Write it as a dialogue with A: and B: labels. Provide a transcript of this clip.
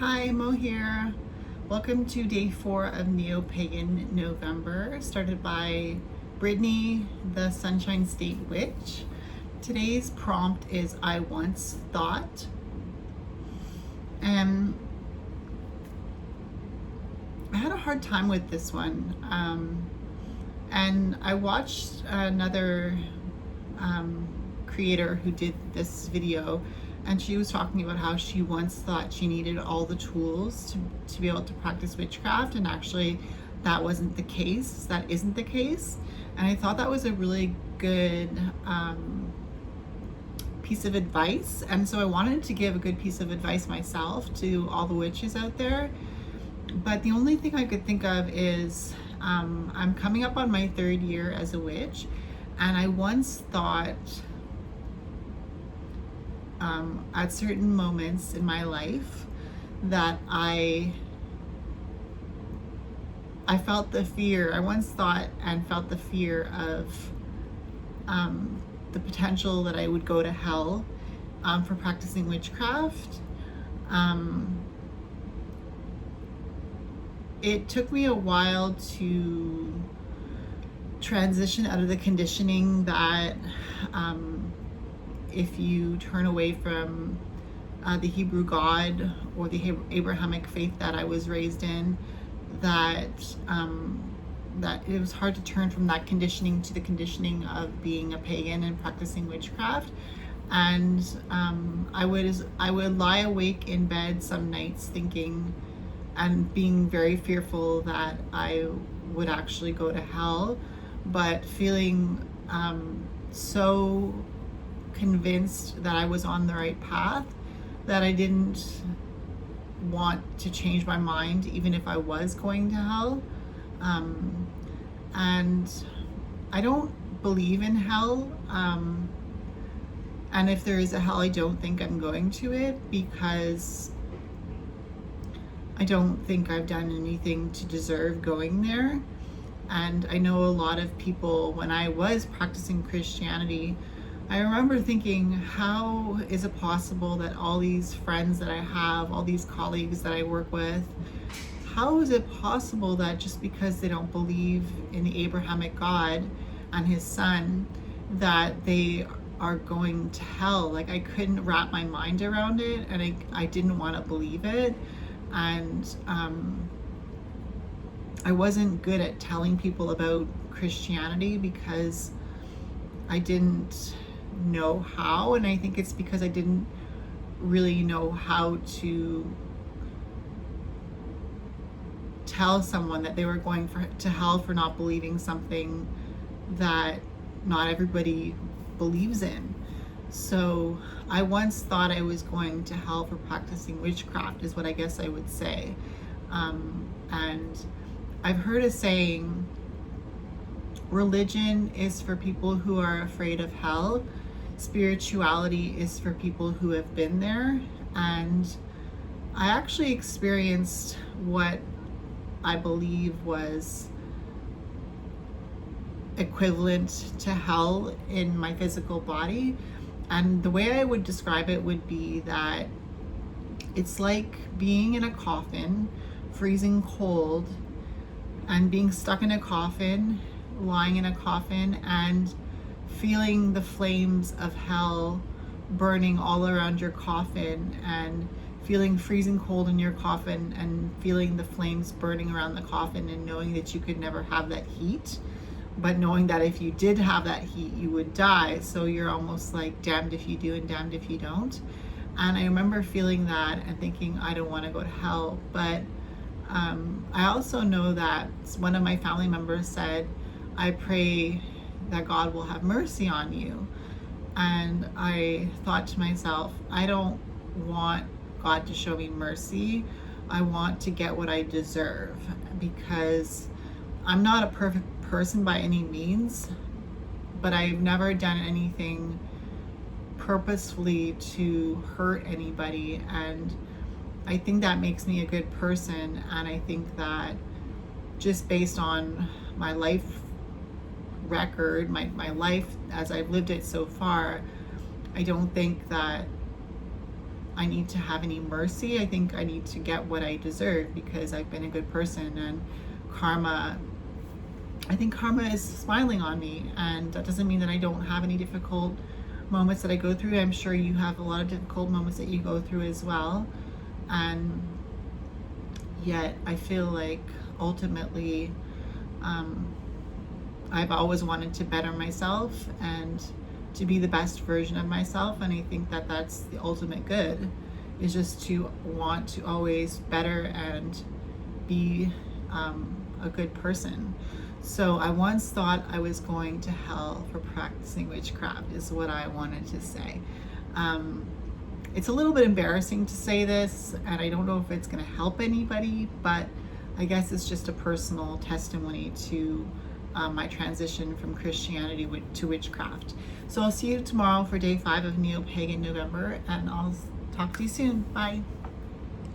A: Hi, Mo here. Welcome to day 4 of Neo-Pagan November, started by Brittany, the Sunshine State Witch. Today's prompt is I once thought. And I had a hard time with this one. And I watched another creator who did this video, and she was talking about how she once thought she needed all the tools to be able to practice witchcraft, and actually that wasn't the case. That isn't the case. And I thought that was a really good piece of advice, and so I wanted to give a good piece of advice myself to all the witches out there. But the only thing I could think of is I'm coming up on my 3rd year as a witch, and I once thought at certain moments in my life that I felt the fear. I once thought and felt the fear of the potential that I would go to hell for practicing witchcraft. It took me a while to transition out of the conditioning that if you turn away from the Hebrew God or the Abrahamic faith that I was raised in, that it was hard to turn from that conditioning to the conditioning of being a pagan and practicing witchcraft. And I would lie awake in bed some nights thinking and being very fearful that I would actually go to hell, but feeling so convinced that I was on the right path that I didn't want to change my mind even if I was going to hell. And I don't believe in hell, and if there is a hell, I don't think I'm going to it, because I don't think I've done anything to deserve going there. And I know a lot of people, when I was practicing Christianity, I remember thinking, how is it possible that all these friends that I have, all these colleagues that I work with, how is it possible that just because they don't believe in the Abrahamic God and his son, that they are going to hell? Like, I couldn't wrap my mind around it, and I didn't want to believe it. And I wasn't good at telling people about Christianity because I didn't know how, and I think it's because I didn't really know how to tell someone that they were going to hell for not believing something that not everybody believes in. So I once thought I was going to hell for practicing witchcraft, is what I guess I would say. And I've heard a saying, religion is for people who are afraid of hell. Spirituality is for people who have been there. And I actually experienced what I believe was equivalent to hell in my physical body. And the way I would describe it would be that it's like being in a coffin, freezing cold, and being stuck in a coffin, lying in a coffin, and feeling the flames of hell burning all around your coffin, and feeling freezing cold in your coffin, and feeling the flames burning around the coffin, and knowing that you could never have that heat, but knowing that if you did have that heat, you would die. So you're almost like damned if you do and damned if you don't. And I remember feeling that and thinking, I don't want to go to hell. But I also know that one of my family members said, I pray that God will have mercy on you. And I thought to myself, I don't want God to show me mercy. I want to get what I deserve, because I'm not a perfect person by any means, but I've never done anything purposefully to hurt anybody. And I think that makes me a good person. And I think that just based on my life record, my life as I've lived it so far, I don't think that I need to have any mercy. I think I need to get what I deserve because I've been a good person, and karma, I think karma is smiling on me, and that doesn't mean that I don't have any difficult moments that I go through. I'm sure you have a lot of difficult moments that you go through as well, and yet I feel like ultimately I've always wanted to better myself and to be the best version of myself, and I think that that's the ultimate good, is just to want to always better and be a good person. So I once thought I was going to hell for practicing witchcraft, is what I wanted to say. It's a little bit embarrassing to say this, and I don't know if it's going to help anybody, but I guess it's just a personal testimony to my transition from Christianity to witchcraft. So I'll see you tomorrow for day 5 of Neo-Pagan November, and I'll talk to you soon. Bye.